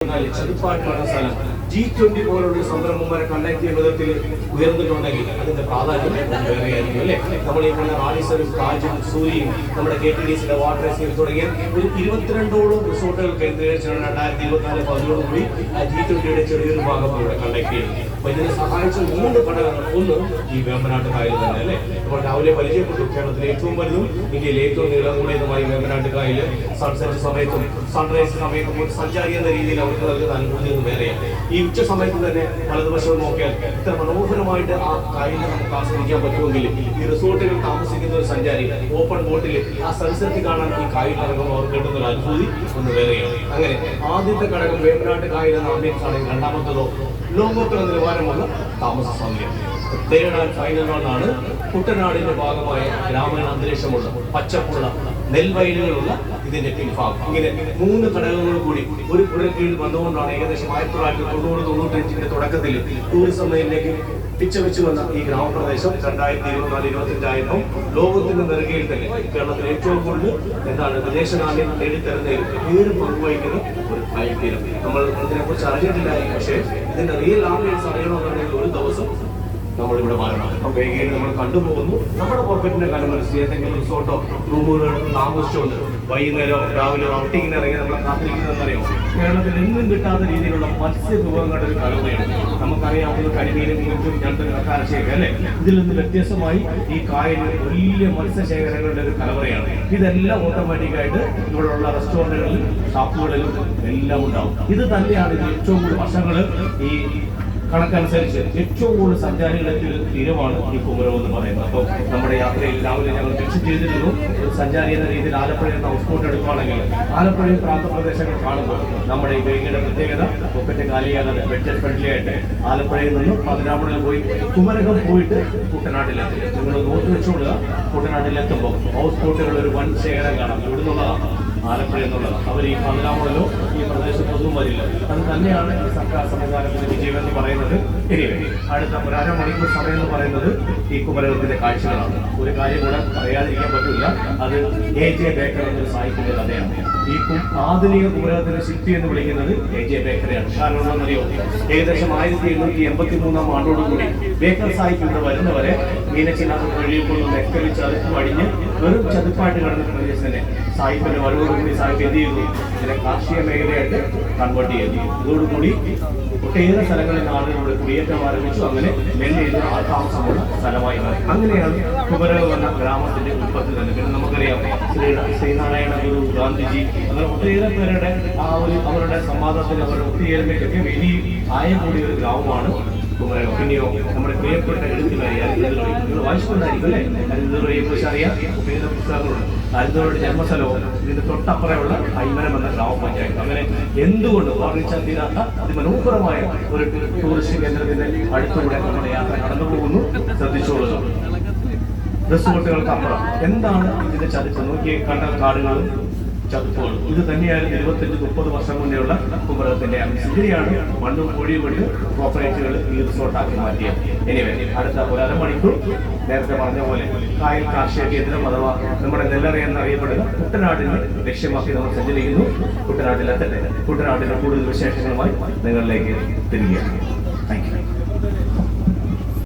ചതുപ്പായിട്ടുള്ള സ്ഥലം G20 പോലുള്ള സംരംഭങ്ങളെ കണ്ടക്ട് ചെയ്യുന്ന വിധത്തിൽ ഉയർന്നിട്ടുണ്ടെങ്കിൽ അതിന്റെ പ്രാധാന്യം വേറെയായിരിക്കും അല്ലേ. നമ്മൾ ഈ പറഞ്ഞ റാണിസറും കാജും സൂര്യയും നമ്മുടെ KTDCയുടെ വാട്ടർ എസ്കേപ്പ് തുടങ്ങിയ ഒരു 22ഓളം റിസോർട്ടുകൾ കേന്ദ്രീകരിച്ചാണ് 2024 കൂടി G20യുടെ ചെറിയൊരു ഭാഗം ഇവിടെ കണ്ടക്ട് ചെയ്യുന്നത്. അപ്പൊ ഇതിനെ സഹായിച്ച 3 ഘടകങ്ങൾ. ഒന്ന് ഈ വേമ്പനാട്ട് കായൽ തന്നെ അല്ലേ. നമ്മൾ രാവിലെ പരിചയപ്പെട്ടു കേരളത്തിലെ ഏറ്റവും വലുതും ഇന്ത്യയിലെ ഏറ്റവും നീളം കൂടിയതുമായി വേമ്പനാട്ട് കായൽ സൺസെറ്റ് സമയത്തും സൺറൈസ് സമയത്തും സഞ്ചാരി എന്ന രീതിയിൽ അവർക്ക് നൽകുന്ന അനുഭൂതി വേറെയാണ്. ഈ ഉച്ച സമയത്ത് തന്നെ വലതുവശം നോക്കിയാൽ ഇത്ര മനോഹരമായിട്ട് ആ കായലിനെ നമുക്ക് ആസ്വദിക്കാൻ പറ്റുമെങ്കിൽ ഈ റിസോർട്ടുകൾ താമസിക്കുന്ന ഒരു സഞ്ചാരി ഓപ്പൺ ബോട്ടിൽ ആ സൺസെറ്റ് കാണാൻ ഈ കായൽ ഇറങ്ങുമ്പോൾ അവർക്ക് കിട്ടുന്ന ഒരു അനുഭൂതി ഒന്ന് വേറെയാണ്. അങ്ങനെ ആദ്യത്തെ ഘടകം വേമ്പനാട്ട് കായൽ എന്ന ആംബിയൻസ് ആണെങ്കിൽ രണ്ടാമത്തതോ ലോകോത്തര നിലവാരമുള്ള താമസ സൗകര്യം. തേർഡ് ആൻഡ് ഫൈനൽ വണ്ണാണ് കുട്ടനാടിന്റെ ഭാഗമായ ഗ്രാമീണ അന്തരീക്ഷമുള്ള പച്ചപ്പുള്ള നെൽവയലുകളുള്ള ഇതിന്റെ പിൻഭാഗം. ഇങ്ങനെ 3 ഘടകങ്ങൾ കൂടി ഒരു പുരക്കീഴിൽ വന്നുകൊണ്ടാണ് ഏകദേശം 1990-95 തുടക്കത്തിൽ ടൂറിസം മേഖലയിലേക്ക് പിച്ചവെച്ചു വന്ന ഈ ഗ്രാമപ്രദേശം 2024-25 ലോകത്തിന്റെ നെറുകയിൽ തന്നെ കേരളത്തിൽ ഏറ്റവും കൂടുതൽ വിദേശ നാണ്യം നേടിത്തരുന്നതിൽ പേര് പങ്കുവഹിക്കുന്ന ഒരു കായൽ തീരം. നമ്മൾ ഇതിനെക്കുറിച്ച് അറിഞ്ഞിട്ടില്ല, പക്ഷേ ഇതിന്റെ റിയൽ ആംബിയൻസ് അറിയണമെന്നുണ്ടെങ്കിൽ ഒരു ദിവസം നമ്മളിവിടെ മാറണം. അപ്പൊ വേഗം നമ്മൾ കണ്ടുപോകുന്നു. നമ്മുടെ പോക്കറ്റിന്റെ കാലമനുസരിച്ച് ഏതെങ്കിലും റിസോർട്ടോ റൂമുകളോ താമസിച്ചുകൊണ്ട് വൈകുന്നേരമോ രാവിലെ ഔട്ടിങ്ങിന് ഇറങ്ങി നമ്മളെ കാത്തിരിക്കുന്നതെന്നറിയോ, കേരളത്തിൽ എങ്ങും കിട്ടാത്ത രീതിയിലുള്ള മത്സ്യ വിഭവങ്ങളുടെ ഒരു കലവറയാണ്. നമുക്കറിയാവുന്ന കരിമീനും കുഞ്ചും ഞണ്ടും കക്കാരശ്ശേരി അല്ലെ. ഇതിൽ നിന്ന് വ്യത്യസ്തമായി ഈ കായലിൽ വലിയ മത്സ്യശേഖരങ്ങളുടെ ഒരു കലവറയാണ്. ഇതെല്ലാം ഓട്ടോമാറ്റിക്കായിട്ട് ഇവിടെയുള്ള റെസ്റ്റോറന്റുകളിലും ഷാപ്പുകളിലും എല്ലാം ഉണ്ടാവും. ഇത് തന്നെയാണ് ഏറ്റവും കൂടുതൽ വർഷങ്ങൾ ഈ കണക്കനുസരിച്ച് ഏറ്റവും കൂടുതൽ സഞ്ചാരികളെത്തിയ തീരമാണ് ഈ കുമരകം എന്ന് പറയുന്നത്. അപ്പോൾ നമ്മുടെ യാത്രയിൽ രാവിലെ ഞങ്ങൾ വിസിറ്റ് ചെയ്തിരുന്നു. ഒരു സഞ്ചാരി എന്ന രീതിയിൽ ആലപ്പുഴയിൽ നിന്ന് ഹൗസ് ബോട്ട് എടുക്കുകയാണെങ്കിൽ ആലപ്പുഴയിൽ പ്രാന്തപ്രദേശങ്ങൾ കാണുമ്പോൾ നമ്മുടെ ഈ വേഗയുടെ പ്രത്യേകത പോക്കറ്റ് കാലിയാകാതെ ബഡ്ജറ്റ് ഫ്രണ്ട്ലി ആയിട്ട് ആലപ്പുഴയിൽ നിന്ന് പതിനാമണിൽ പോയി കുമരകം പോയിട്ട് കുട്ടനാട്ടിലെത്തി. നിങ്ങൾ നോട്ട് വെച്ചുകൊള്ളുക, കുട്ടനാട്ടിലെത്തുമ്പോൾ ഹൗസ് ബോട്ടുകൾ ഒരു വൻ ശേഖരം കാണാം. ഇവിടെ നിന്നുള്ളതാണ് ആലപ്പുഴ എന്നുള്ളത്. അവർ ഈ 14 ഈ പ്രദേശത്തൊന്നും വരില്ല. അത് തന്നെയാണ് ഈ സർക്കാർ സംവിധാനത്തിന്റെ വിജയം എന്ന് പറയുന്നത്. അടുത്ത ഒരു അരമണിക്കൂർ സമയം എന്ന് പറയുന്നത് ഈ കുമരകത്തിന്റെ കാഴ്ചകളാണ്. ഒരു കാര്യം കൂടെ പറയാതിരിക്കാൻ പറ്റില്ല, അത് AJ ബേക്കർ എന്നൊരു സാഹിത്യത്തിന്റെ കഥയാണ്. ഈ ആധുനിക കുമരകത്തിന്റെ ശില്പി എന്ന് വിളിക്കുന്നത് AJ ബേക്കറെയാണ്. കാരണം എന്താണെന്നറിയോ, ഏകദേശം 1883 ആണ്ടോടുകൂടി ബേക്കർ സാഹിത്യം ഇവിടെ വരുന്നവരെ മീനച്ചിനാഥ് വഴിയിൽ കൊണ്ട് നെക്കരിച്ച് അത് വഴിഞ്ഞ് വെറും ചതുപ്പായിട്ട് കിടന്ന പ്രദേശത്തിനെ സാഹിത്യത്തിന്റെ വരവോടുകൂടി സാഹിത്യം എന്ത് ചെയ്തു, ഇതിനെ കാർഷിക മേഖലയായിട്ട് കൺവേർട്ട് ചെയ്തു. ഇതോടുകൂടി ഒട്ടേറെ സ്ഥലങ്ങളിൽ ആളുകളുടെ കുടിയേറ്റം ആരംഭിച്ചു. അങ്ങനെ നെല്ല് താമസമുള്ള സ്ഥലമായി മാറി. അങ്ങനെയാണ് കുമരകം എന്ന ഗ്രാമത്തിന്റെ ഉൽപ്പത്തി തന്നെ. പിന്നെ നമുക്കറിയാം ശ്രീനാരായണ ഗുരു, ഗാന്ധിജി, അങ്ങനെ ഒട്ടേറെ പേരുടെ അവരുടെ സംവാദത്തിന് അവരുടെ ഒത്തുചേരുന്നതിലൊക്കെ വലിയ ആയം കൂടിയ ഒരു ഗ്രാമമാണ് കുമരകം. പിന്നെയോ നമ്മുടെ പ്രിയപ്പെട്ട എഴുത്തുകാരി നിങ്ങൾ വായിച്ചിട്ടുണ്ടായിരിക്കും അല്ലേ. അരുന്ധതിയെ കുറിച്ച് അറിയാം, ഉപയോഗ പുസ്തകങ്ങളുണ്ട്. അരുന്ധതിയുടെ ജന്മസ്ഥലവും ഇതിന്റെ തൊട്ടപ്പുറമുള്ള ഐമനം എന്ന ഗ്രാമപഞ്ചായത്ത്. അങ്ങനെ എന്തുകൊണ്ട് വർണ്ണിച്ചാൽ തീരാത്ത അതിമനോഹരമായ ഒരു ടൂറിസ്റ്റ് കേന്ദ്രത്തിന്റെ അടുത്തുകൂടെ നമ്മുടെ യാത്ര കടന്നു പോകുന്നു. ശ്രദ്ധിച്ചോളുക. റിസോർട്ടുകൾക്ക് അപ്പുറം എന്താണ് ഇതിന്റെ ചരിത്രം നോക്കി. കണ്ടൽ കാടുകളും ചതുപ്പുകളും ഇത് തന്നെയായിരുന്നു 25-30 വർഷം മുന്നേയുള്ള കുമരകത്തിന്റെ ഇതിനെയാണ് മണ്ണും പൊടിയും കൊണ്ട് കോർപ്പറേറ്റുകൾ ഈ റിസോർട്ടാക്കി മാറ്റിയത്. എനിവേ അടുത്ത ഒരു അരമണിക്കൂർ നേരത്തെ പറഞ്ഞ പോലെ കായൽ കാർഷിക കേന്ദ്രം അഥവാ നമ്മുടെ നെല്ലറ എന്നറിയപ്പെടുന്ന കുട്ടനാടിനെ ലക്ഷ്യമാക്കി നമ്മൾ സഞ്ചരിക്കുന്നു. കുട്ടനാട്ടിലെത്തട്ടെ. കുട്ടനാട്ടിലെ കൂടുതൽ വിശേഷങ്ങളുമായി നിങ്ങളിലേക്ക് തിരികെ.